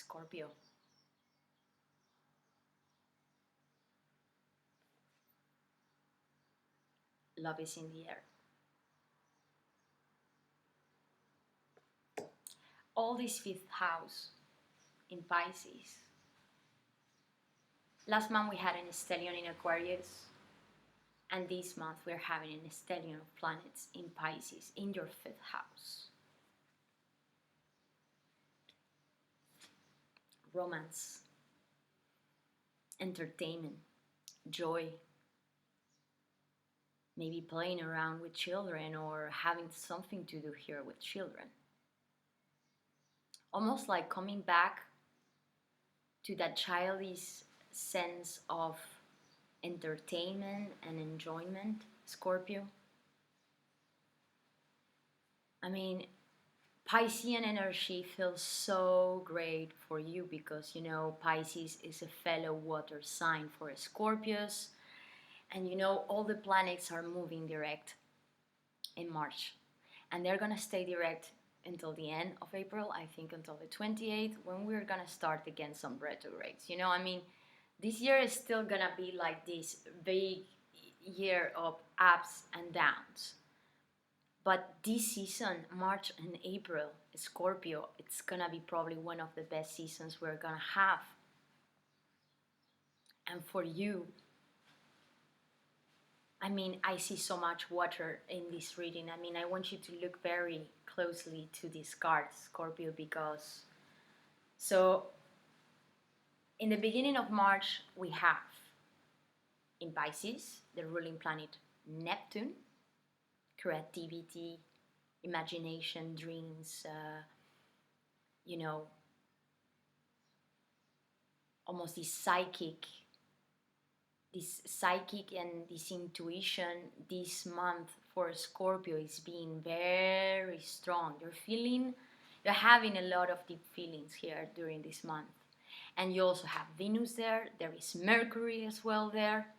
Scorpio. Love is in the air. All this fifth house in Pisces. Last month we had an stellium in Aquarius, and this month we're having an stellium of planets in Pisces in your fifth house. Romance, entertainment, joy, maybe playing around with children or having something to do here with children. Almost like coming back to that childish sense of entertainment and enjoyment, Scorpio. I mean, Piscean energy feels so great for you because, you know, Pisces is a fellow water sign for Scorpios. And, you know, all the planets are moving direct in March. And they're going to stay direct until the end of April, I think until the 28th, when we're going to start again some retrogrades. You know, I mean, this year is still going to be like this big year of ups and downs. But this season, March and April, Scorpio, it's gonna be probably one of the best seasons we're gonna have. And for you, I mean, I see so much water in this reading. I mean, I want you to look very closely to this card, Scorpio, because so in the beginning of March, we have in Pisces, the ruling planet Neptune, creativity, imagination, dreams, you know, almost this psychic and this intuition this month for Scorpio is being very strong. You're having a lot of deep feelings here during this month. And you also have Venus there is Mercury as well there.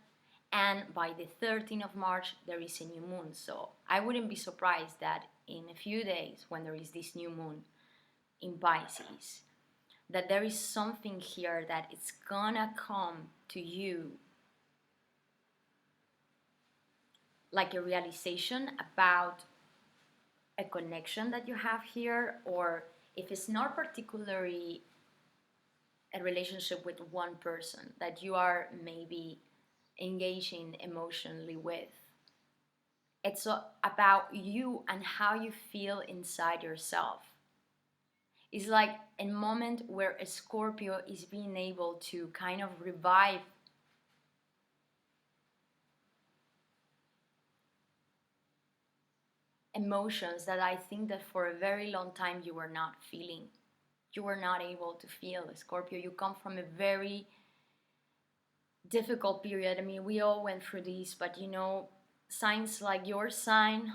And by the 13th of March, there is a new moon. So I wouldn't be surprised that in a few days, when there is this new moon in Pisces, that there is something here that it's gonna come to you like a realization about a connection that you have here, or if it's not particularly a relationship with one person that you are maybe engaging emotionally with. It's about you and how you feel inside yourself. It's like a moment where a Scorpio is being able to kind of revive emotions that I think that for a very long time you were not feeling. You were not able to feel, Scorpio. You come from a very difficult period. I mean, we all went through this, but you know, signs like your sign,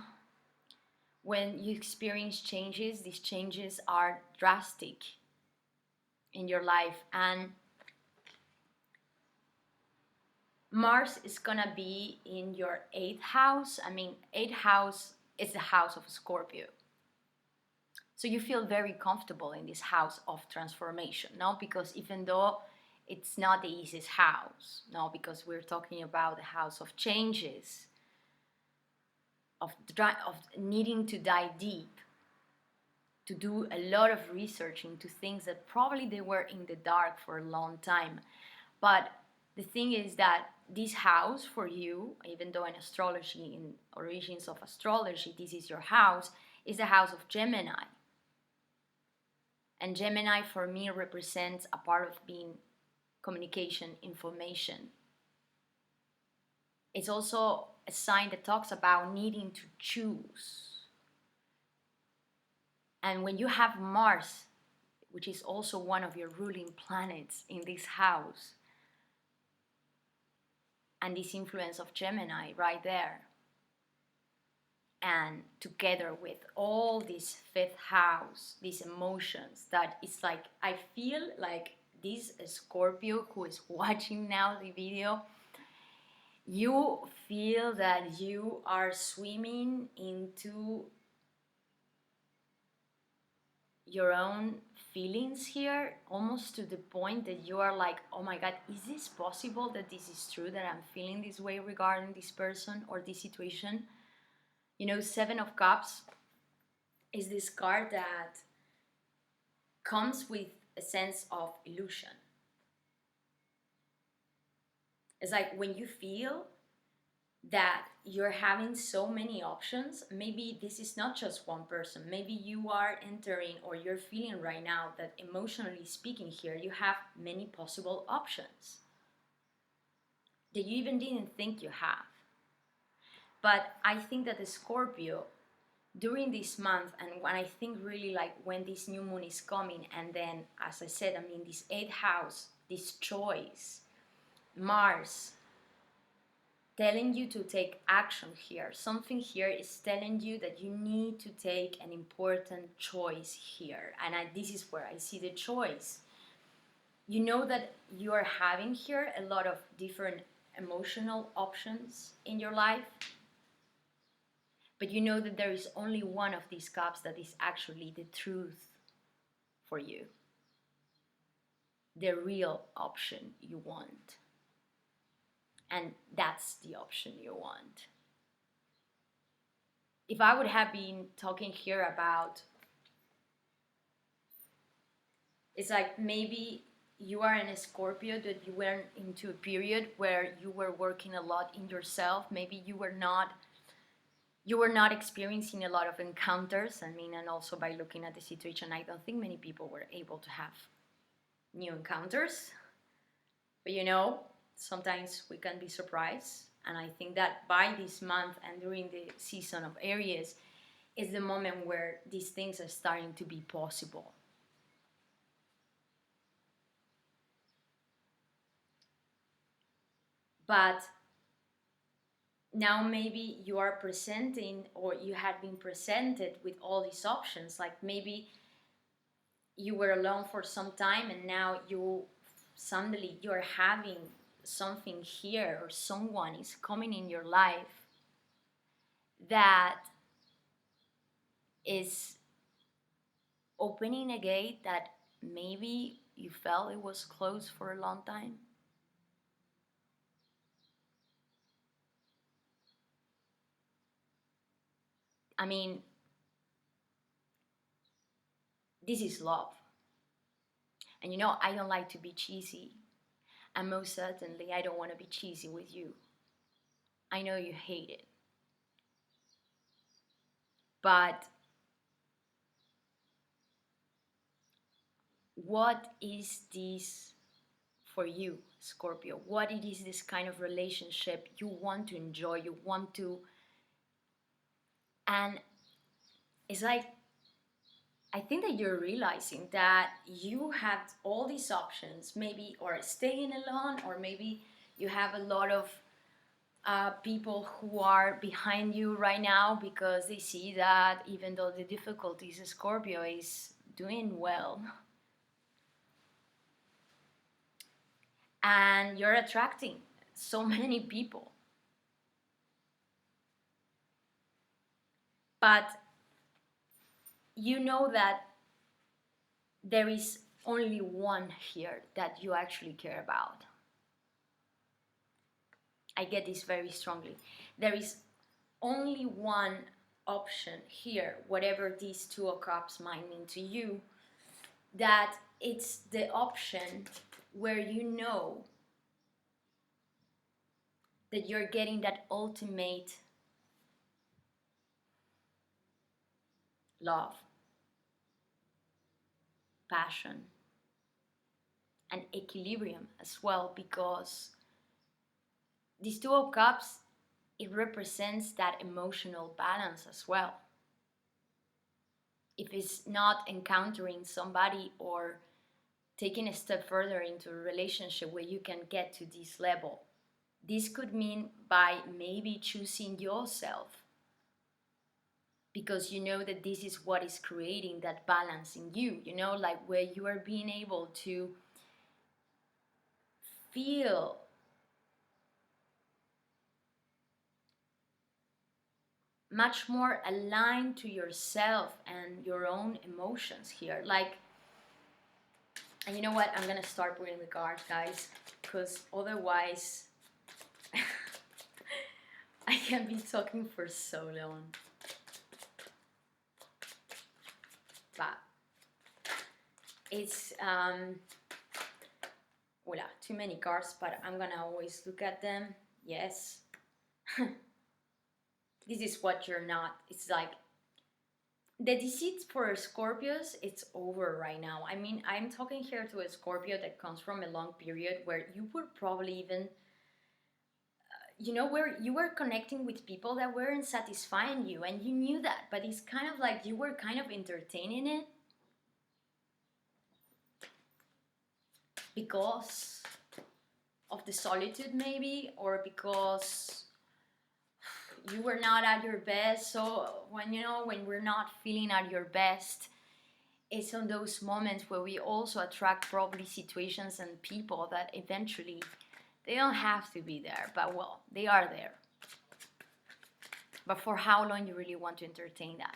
when you experience changes, these changes are drastic in your life. And Mars is gonna be in your 8th house. I mean, 8th house is the house of Scorpio. So you feel very comfortable in this house of transformation, no? Because even though it's not the easiest house, no? Because we're talking about the house of changes, of needing to dive deep, to do a lot of research into things that probably they were in the dark for a long time. But the thing is that this house for you, even though in astrology, in origins of astrology, this is your house, is the house of Gemini. And Gemini for me represents a part of being communication, information. It's also a sign that talks about needing to choose. And when you have Mars, which is also one of your ruling planets in this house, and this influence of Gemini right there, and together with all this 5th house, these emotions, that it's like, I feel like this Scorpio who is watching now the video, you feel that you are swimming into your own feelings here, almost to the point that you are like, oh my God, is this possible that this is true, that I'm feeling this way regarding this person or this situation? You know, Seven of Cups is this card that comes with a sense of illusion. It's like when you feel that you're having so many options, maybe this is not just one person. Maybe you are entering, or you're feeling right now that emotionally speaking here, you have many possible options that you even didn't think you have. But I think that the Scorpio, during this month, and when I think really like when this new moon is coming, and then, as I said, I mean, this 8th house, this choice, Mars, telling you to take action here. Something here is telling you that you need to take an important choice here. And this is where I see the choice. You know that you are having here a lot of different emotional options in your life. But you know that there is only one of these cups that is actually the truth for you. The real option you want. And that's the option you want. If I would have been talking here about, it's like maybe you are in a Scorpio, that you went into a period where you were working a lot in yourself. Maybe you were not experiencing a lot of encounters. I mean, and also by looking at the situation, I don't think many people were able to have new encounters. But you know, sometimes we can be surprised. And I think that by this month and during the season of Aries is the moment where these things are starting to be possible. But now maybe you are presenting, or you had been presented with all these options. Like maybe you were alone for some time, and now suddenly you're having something here, or someone is coming in your life that is opening a gate that maybe you felt it was closed for a long time. I mean, this is love. And you know, I don't like to be cheesy. And most certainly, I don't want to be cheesy with you. I know you hate it. But what is this for you, Scorpio? What it is this kind of relationship you want to enjoy, you want to... And it's like, I think that you're realizing that you have all these options, maybe, or staying alone, or maybe you have a lot of people who are behind you right now because they see that even though the difficulties, Scorpio is doing well. And you're attracting so many people. But you know that there is only one here that you actually care about. I get this very strongly. There is only one option here, whatever these Two of Cups might mean to you, that it's the option where you know that you're getting that ultimate love, passion, and equilibrium as well, because these Two of Cups, it represents that emotional balance as well. If it's not encountering somebody or taking a step further into a relationship where you can get to this level, this could mean by maybe choosing yourself, because you know that this is what is creating that balance in you, you know, like where you are being able to feel much more aligned to yourself and your own emotions here. Like, and you know what? I'm gonna start putting the cards, guys, because otherwise I can be talking for so long. But it's voila, too many cards, but I'm gonna always look at them. Yes. This is what you're not. It's like the deceit for Scorpios, it's over right now. I mean, I'm talking here to a Scorpio that comes from a long period where you were probably even, you know, where you were connecting with people that weren't satisfying you, and you knew that, but it's kind of like you were kind of entertaining it because of the solitude, maybe, or because you were not at your best. So when, you know, when we're not feeling at your best, it's on those moments where we also attract probably situations and people that eventually they don't have to be there, but well, they are there. But for how long you really want to entertain that?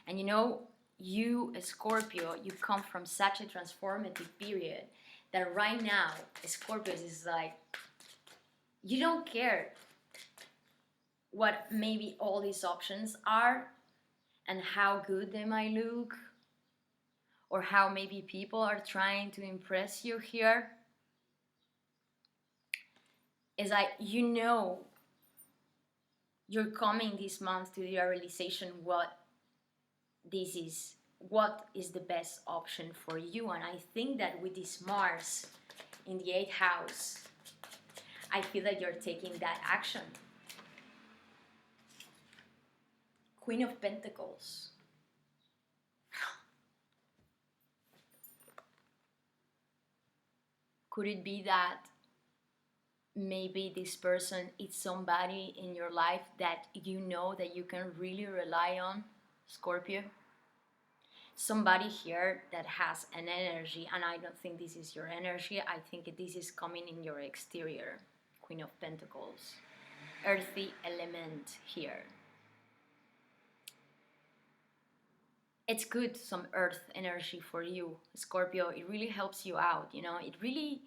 And you know, you, a Scorpio, you come from such a transformative period that right now, Scorpios is like, you don't care what maybe all these options are and how good they might look, or how maybe people are trying to impress you here. It's like, you know, you're coming this month to the realization what is the best option for you. And I think that with this Mars in the 8th house, I feel that you're taking that action. Queen of Pentacles. Could it be that maybe this person is somebody in your life that you know that you can really rely on, Scorpio? Somebody here that has an energy, and I don't think this is your energy, I think this is coming in your exterior. Queen of Pentacles. Earthy element here. It's good, some earth energy for you, Scorpio. It really helps you out, you know. It really,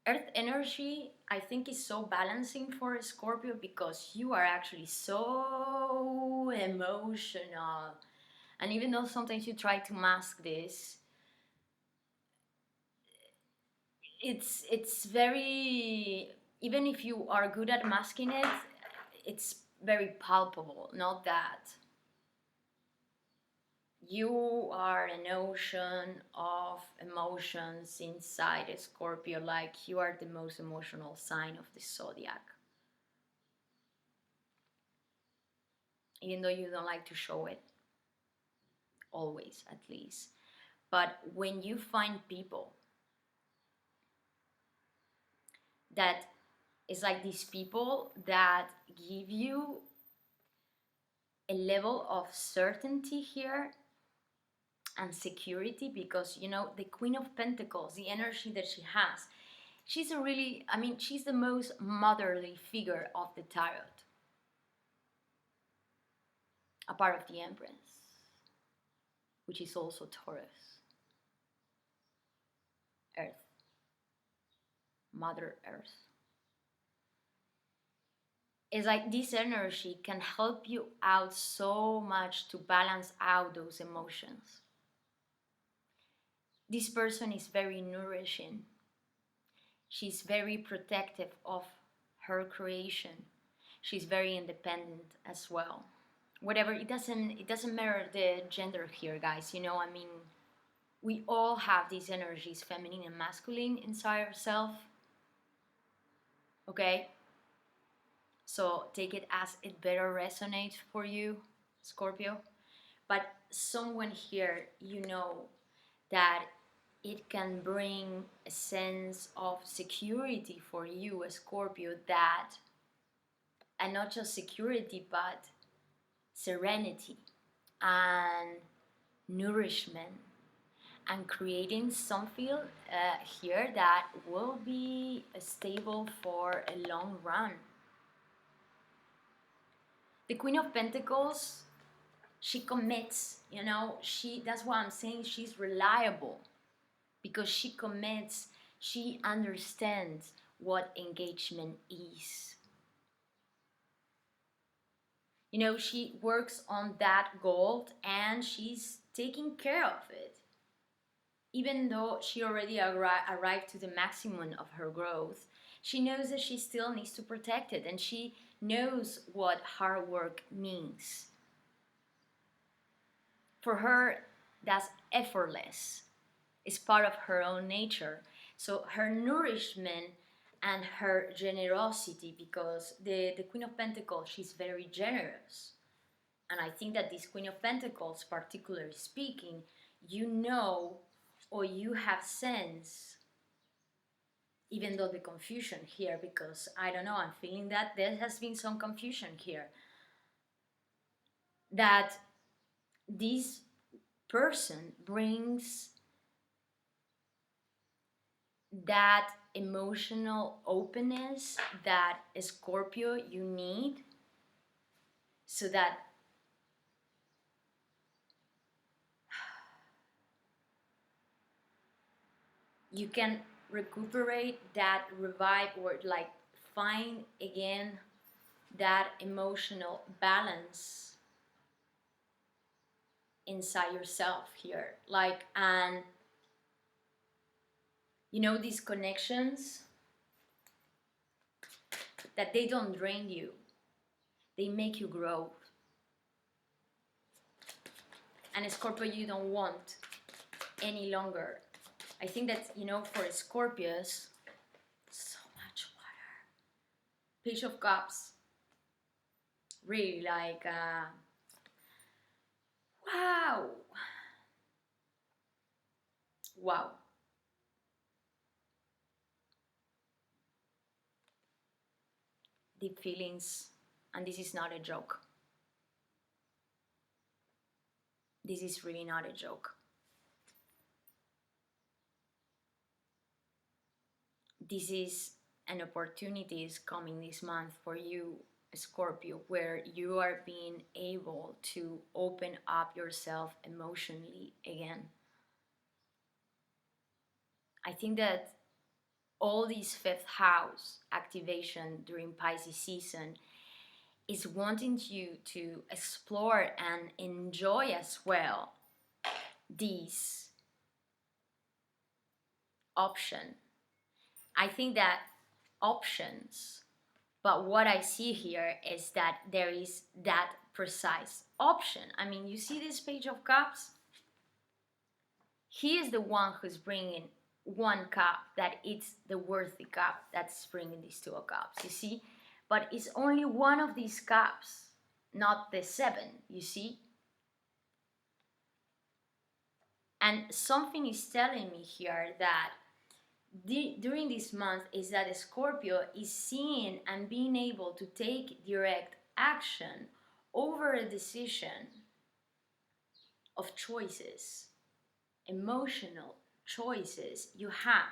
earth energy, I think, is so balancing for a Scorpio because you are actually so emotional. And even though sometimes you try to mask this, it's very, even if you are good at masking it, it's very palpable. Not that you are an ocean of emotions inside a Scorpio, like you are the most emotional sign of the zodiac. Even though you don't like to show it, always at least. But when you find people that is like these people that give you a level of certainty here and security, because you know the Queen of Pentacles, the energy that she has, she's a really, I mean, she's the most motherly figure of the tarot, a part of the Empress, which is also Taurus, Earth, Mother Earth. It's like this energy can help you out so much to balance out those emotions. This person is very nourishing. She's very protective of her creation. She's very independent as well. Whatever, it doesn't matter the gender here, guys. You know, I mean, we all have these energies, feminine and masculine, inside ourselves. Okay? So take it as it better resonates for you, Scorpio. But someone here, you know, that it can bring a sense of security for you, a Scorpio, that, and not just security, but serenity and nourishment, and creating something here that will be stable for a long run. The Queen of Pentacles, she commits, you know, that's why I'm saying she's reliable, because she commits, she understands what engagement is. You know, she works on that goal and she's taking care of it. Even though she already arrived to the maximum of her growth, she knows that she still needs to protect it, and she knows what hard work means. For her, that's effortless. It's part of her own nature. So her nourishment and her generosity, because the Queen of Pentacles, she's very generous. And I think that this Queen of Pentacles, particularly speaking, you know, or you have sense, even though the confusion here, because I don't know, I'm feeling that there has been some confusion here, that this person brings that emotional openness that Scorpio you need, so that you can recuperate that, revive, or like find again that emotional balance inside yourself here. Like, and you know, these connections, that they don't drain you, they make you grow. And Scorpio, you don't want any longer. I think that, you know, for Scorpios, so much water. Page of Cups. Really like, wow. Wow. Deep feelings, and this is not a joke. This is really not a joke. This is an opportunity is coming this month for you, Scorpio, where you are being able to open up yourself emotionally again. I think that all these fifth house activation during Pisces season is wanting you to explore and enjoy as well these option. I think that options, but what I see here is that there is that precise option. I mean, you see this Page of Cups? He is the one who's bringing one cup, that it's the worthy cup that's bringing these two of cups, you see? But it's only one of these cups, not the seven, you see? And something is telling me here that during this month is that Scorpio is seeing and being able to take direct action over a decision of choices, emotional choices you have,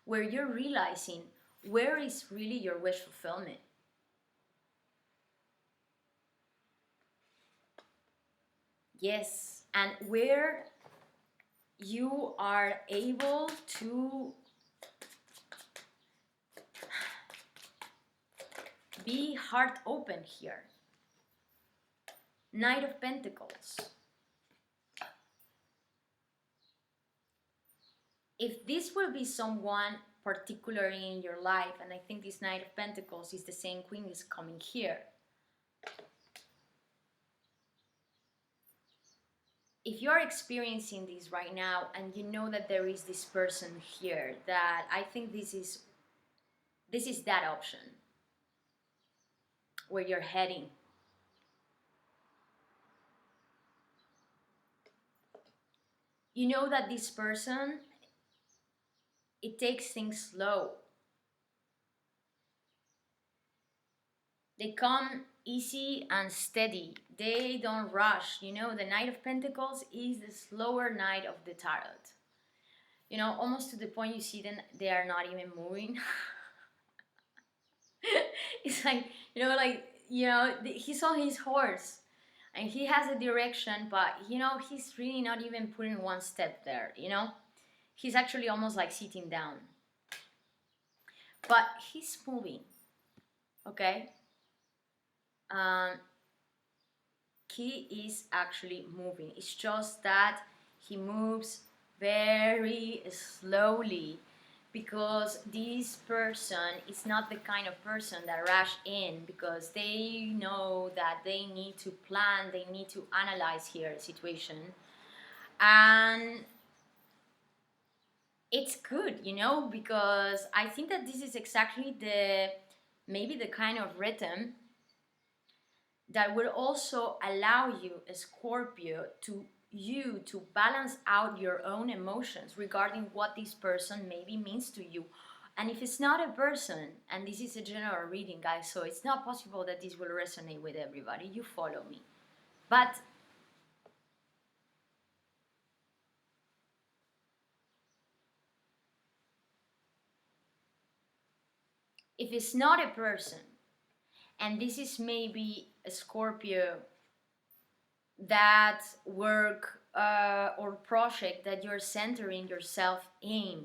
where you're realizing where is really your wish fulfillment. Yes, and where you are able to be heart open here. Knight of Pentacles. If this will be someone particularly in your life, and I think this Knight of Pentacles is the same Queen is coming here. If you're experiencing this right now and you know that there is this person here, that I think this is that option where you're heading. You know that this person, it takes things slow. They come easy and steady. They don't rush. You know, the Knight of Pentacles is the slower Knight of the Tarot. You know, almost to the point you see them, they are not even moving. It's like, you know, like he's on his horse and he has a direction, but he's really not even putting one step there. He's actually almost like sitting down, but he's moving. Okay. um he is actually moving. It's just that he moves very slowly, because this person is not the kind of person that rush in, because they know that they need to plan, they need to analyze here the situation. And it's good, because I think that this is exactly maybe the kind of rhythm that will also allow you, Scorpio, to balance out your own emotions regarding what this person maybe means to you. And if it's not a person, and this is a general reading, guys, so it's not possible that this will resonate with everybody, you follow me. But if it's not a person, and this is maybe a Scorpio that work or project that you're centering yourself in,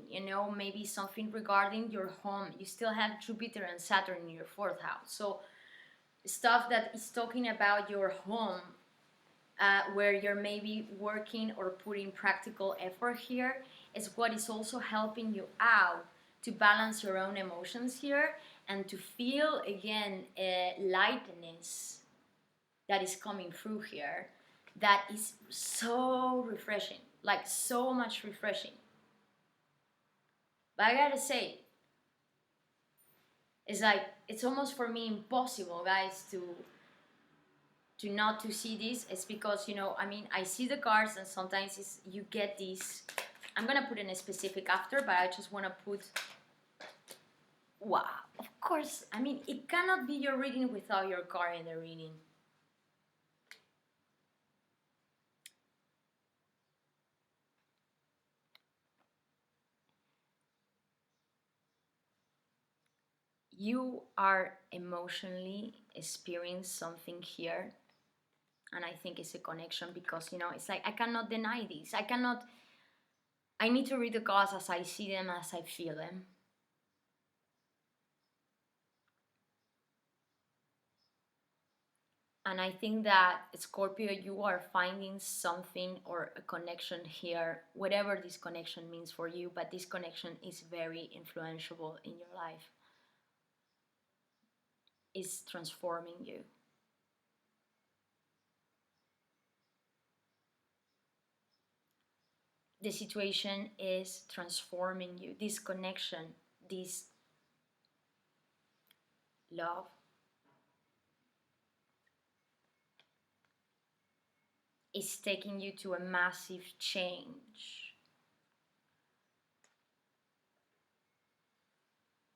maybe something regarding your home. You still have Jupiter and Saturn in your fourth house, so stuff that is talking about your home, where you're maybe working or putting practical effort here, is what is also helping you out to balance your own emotions here, and to feel again a lightness that is coming through here, that is so refreshing, like so much refreshing. But I gotta say, it's almost for me impossible, guys, to not to see this. It's because I see the cards, and sometimes you get these. I'm gonna put in a specific after, but I just want to put. Wow, of course. It cannot be your reading without your card in the reading. You are emotionally experiencing something here, and I think it's a connection, because it's like I cannot deny this. I need to read the cards as I see them, as I feel them. And I think that, Scorpio, you are finding something or a connection here, whatever this connection means for you, but this connection is very influential in your life. It's transforming you. The situation is transforming you. This connection, this love, is taking you to a massive change.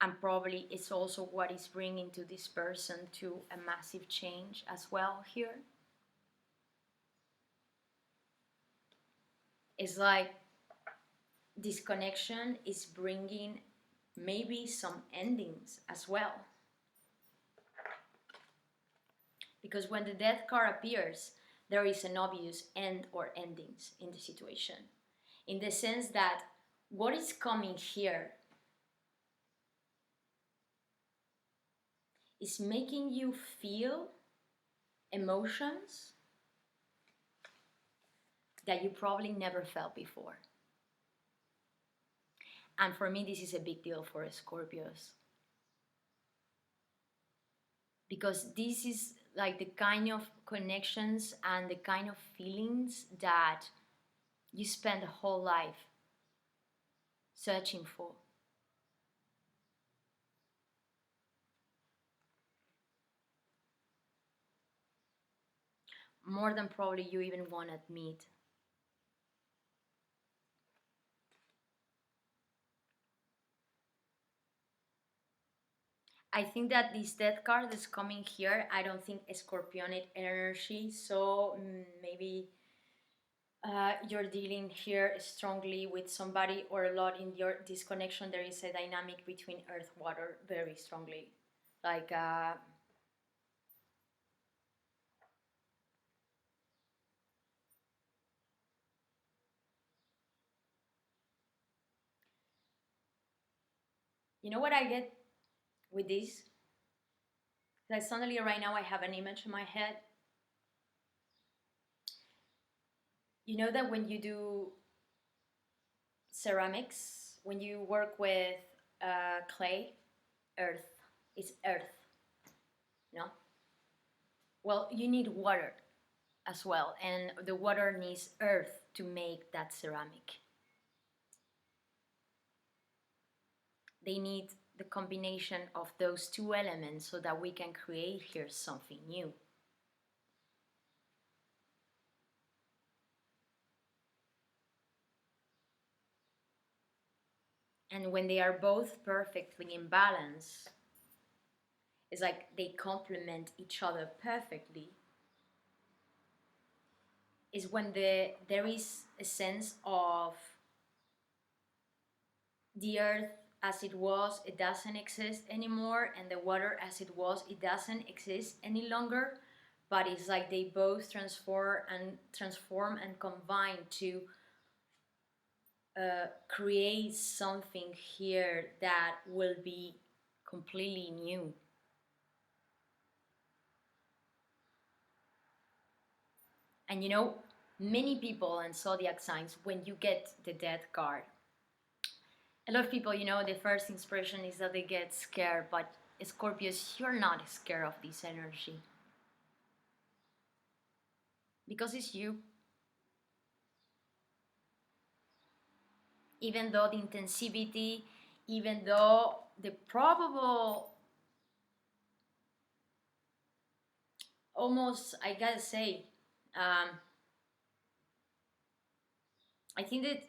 And probably it's also what is bringing to this person to a massive change as well here. It's like this connection is bringing maybe some endings as well. Because when the death card appears, there is an obvious end or endings in the situation. In the sense that what is coming here is making you feel emotions that you probably never felt before. And for me, this is a big deal for Scorpios. Because this is like the kind of connections and the kind of feelings that you spend a whole life searching for. More than probably you even want to admit. I think that this death card is coming here. I don't think Scorpionic energy, so maybe you're dealing here strongly with somebody, or a lot in your disconnection. There is a dynamic between earth, water, very strongly. Like You know what I get with this? That suddenly right now I have an image in my head. You know that when you do ceramics, when you work with clay, earth, it's earth, no? Well, you need water as well, and the water needs earth to make that ceramic. They need the combination of those two elements so that we can create here something new. And when they are both perfectly in balance, it's like they complement each other perfectly, is when there is a sense of the earth as it was, it doesn't exist anymore, and the water as it was, it doesn't exist any longer. But it's like they both transform and combine to create something here that will be completely new. And you know, many people and zodiac signs, when you get the death card, a lot of people, you know, the first inspiration is that they get scared, but Scorpios, you're not scared of this energy. Because it's you. Even though the intensivity, even though the probable, almost, I gotta say, I think that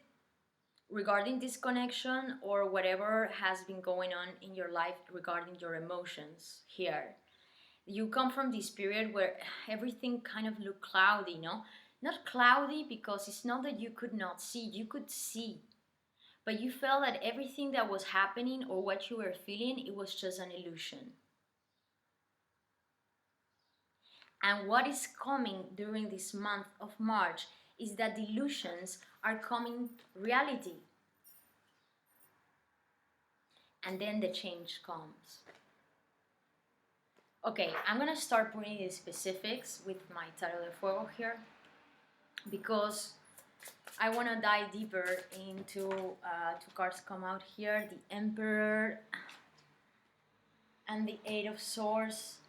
regarding this connection or whatever has been going on in your life regarding your emotions here, you come from this period where everything kind of looked cloudy, no? Not cloudy because it's not that you could not see, you could see. But you felt that everything that was happening or what you were feeling, it was just an illusion. And what is coming during this month of March is that the illusions are coming reality. And then the change comes. Okay, I'm gonna start putting the specifics with my Tarot de Fuego here because I want to dive deeper into two cards come out here, the Emperor and the Eight of Swords.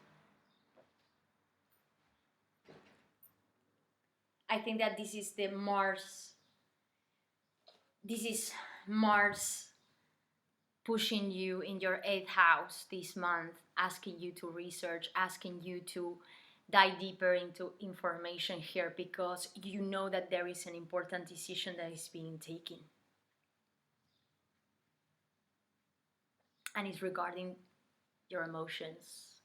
I think that this is Mars pushing you in your 8th house this month, asking you to research, asking you to dive deeper into information here because you know that there is an important decision that is being taken. And it's regarding your emotions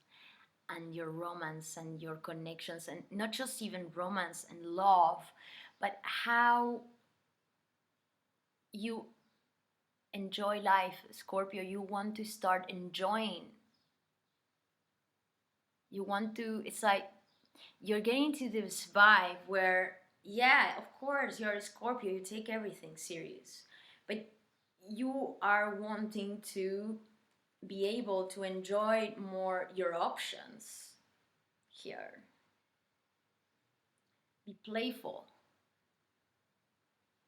and your romance and your connections, and not just even romance and love, but how you enjoy life, Scorpio. You want to start enjoying. You want to, it's like you're getting to this vibe where, yeah, of course, you're a Scorpio, you take everything serious, but you are wanting to be able to enjoy more your options here. Be playful.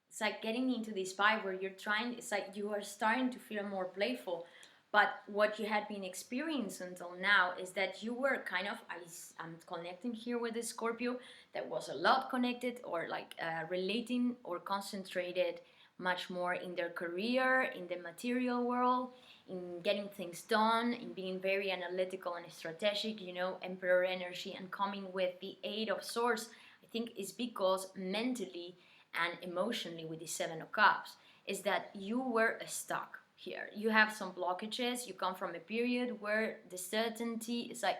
It's like getting into this vibe where you're trying, it's like you are starting to feel more playful. But what you had been experiencing until now is that you were kind of, I'm connecting here with the Scorpio that was a lot connected or like relating or concentrated much more in their career, in the material world, in getting things done, in being very analytical and strategic, you know, Emperor energy, and coming with the Eight of Swords, I think is because mentally and emotionally with the Seven of Cups, is that you were stuck here. You have some blockages. You come from a period where the certainty is like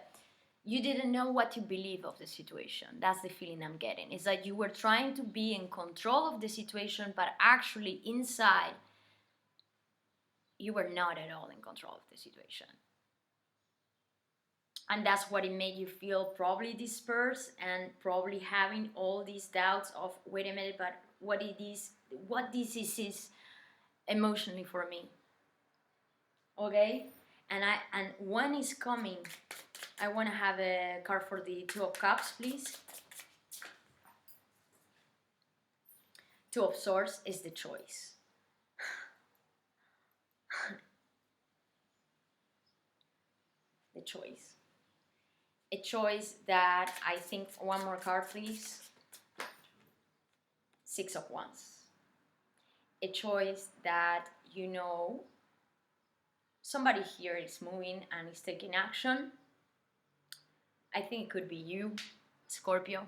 you didn't know what to believe of the situation. That's the feeling I'm getting. It's like you were trying to be in control of the situation, but actually inside you were not at all in control of the situation. And that's what it made you feel probably dispersed and probably having all these doubts of, wait a minute, but what this is emotionally for me. Okay, and one is coming. I want to have a card for the Two of Cups, please. Two of Swords is the choice. The choice. A choice that I think, one more card, please. Six of Wands. A choice that you know somebody here is moving and is taking action. I think it could be you, Scorpio.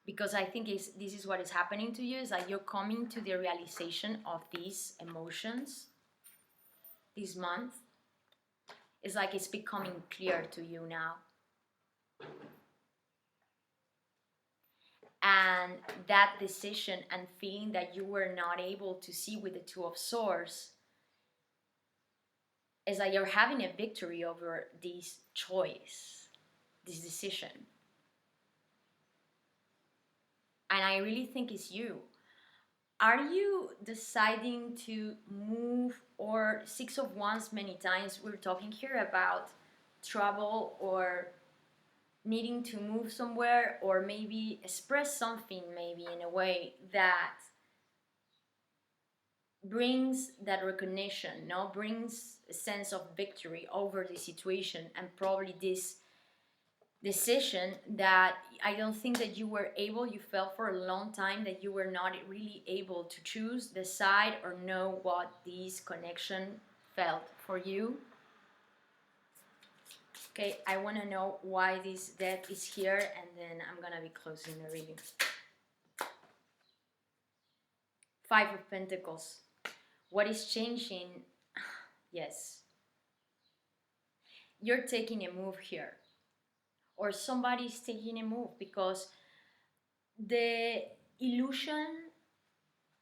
Because I think this is what is happening to you, is that you're coming to the realization of these emotions this month. It's like it's becoming clear to you now. And that decision and feeling that you were not able to see with the Two of Swords is that you're having a victory over this choice, this decision. And I really think it's you. Are you deciding to move, or Six of Wands many times we're talking here about trouble or needing to move somewhere, or maybe express something maybe in a way that brings that recognition, no, brings a sense of victory over the situation, and probably this decision that I don't think that you were able, you felt for a long time that you were not really able to choose, decide, or know what this connection felt for you. Okay, I want to know why this death is here, and then I'm gonna be closing the reading. Five of Pentacles. What is changing? Yes. You're taking a move here, or somebody's taking a move, because the illusion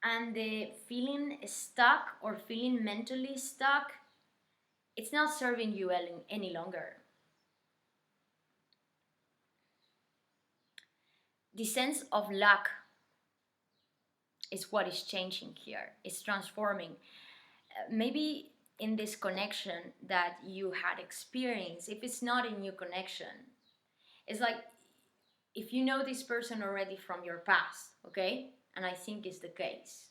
and the feeling stuck or feeling mentally stuck, it's not serving you any longer. The sense of lack is what is changing here. It's transforming. Maybe in this connection that you had experienced, if it's not a new connection, it's like if you know this person already from your past, okay? And I think it's the case.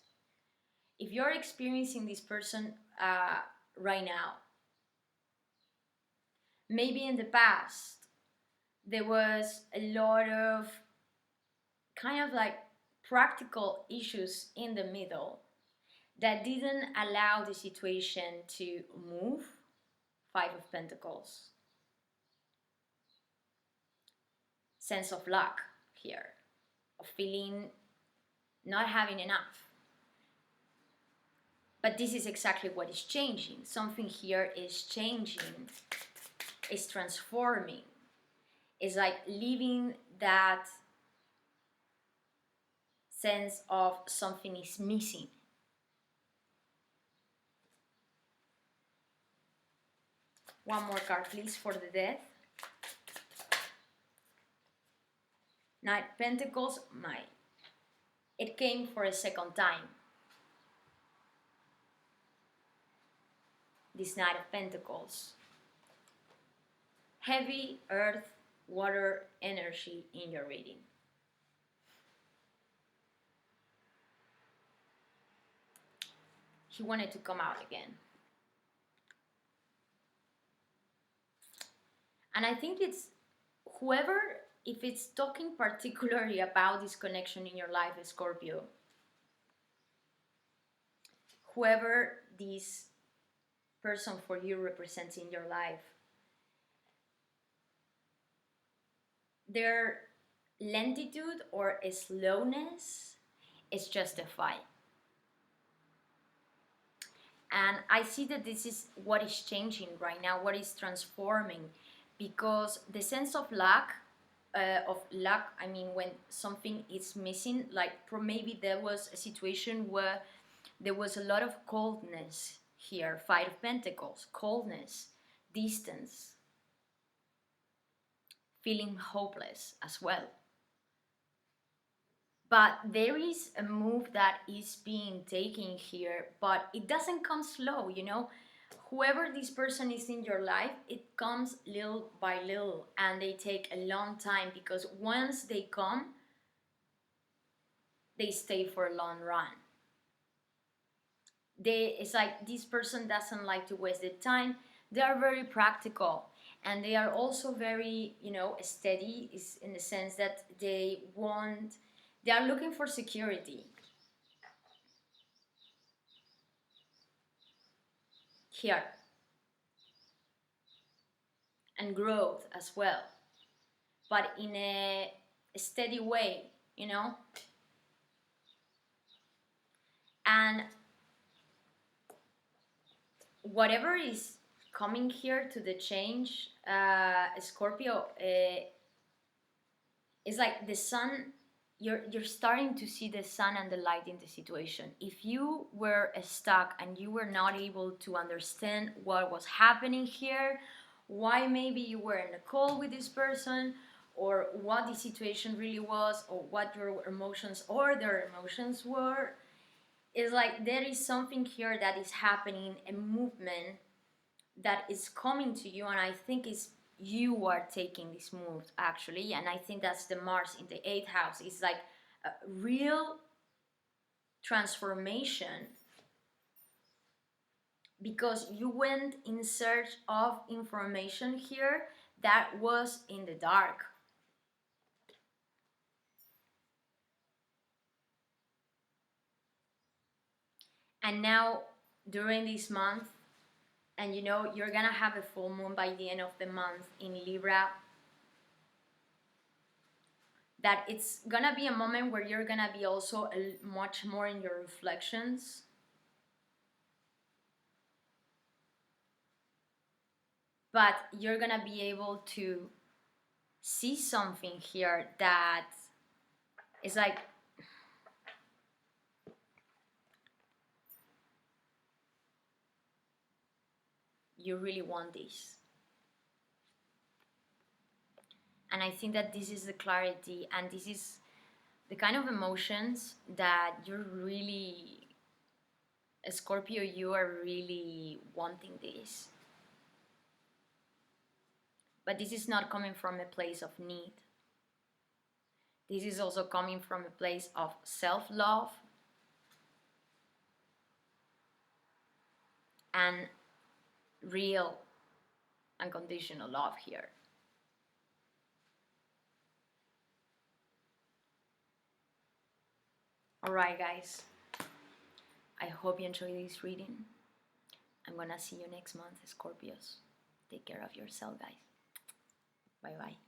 If you're experiencing this person right now, maybe in the past there was a lot of kind of like practical issues in the middle that didn't allow the situation to move. Five of Pentacles. Sense of lack here, of feeling not having enough. But this is exactly what is changing. Something here is changing, is transforming. It's like leaving that sense of something is missing. One more card, please, for the death. Knight of Pentacles, it came for a second time. This Knight of Pentacles. Heavy earth, water energy in your reading. He wanted to come out again. And I think it's whoever, if it's talking particularly about this connection in your life, Scorpio, whoever this person for you represents in your life, their lentitude or slowness is justified. And I see that this is what is changing right now, what is transforming, because the sense of lack, I mean, when something is missing, like maybe there was a situation where there was a lot of coldness here. Five of Pentacles, coldness, distance, feeling hopeless as well. But there is a move that is being taken here, but it doesn't come slow, you know. whoever this person is in your life, it comes little by little, and they take a long time, because once they come, they stay for a long run. It's like this person doesn't like to waste their time. They are very practical, and they are also very, steady, is in the sense that they are looking for security here, and growth as well, but in a steady way, and whatever is coming here to the change, Scorpio, is like the sun. You're starting to see the sun and the light in the situation. If you were stuck and you were not able to understand what was happening here, why maybe you were in a call with this person, or what the situation really was, or what your emotions or their emotions were, it's like there is something here that is happening, a movement that is coming to you, and I think is you are taking this move actually, and I think that's the Mars in the 8th house. It's like a real transformation, because you went in search of information here that was in the dark. And now during this month, and you're gonna have a full moon by the end of the month in Libra, that it's gonna be a moment where you're gonna be also much more in your reflections. But you're gonna be able to see something here that is like, you really want this. And I think that this is the clarity, and this is the kind of emotions that you're really, Scorpio, you are really wanting this. But this is not coming from a place of need. This is also coming from a place of self-love and real unconditional love here. Alright guys, I hope you enjoyed this reading. I'm gonna see you next month, Scorpios. Take care of yourself, guys. Bye bye.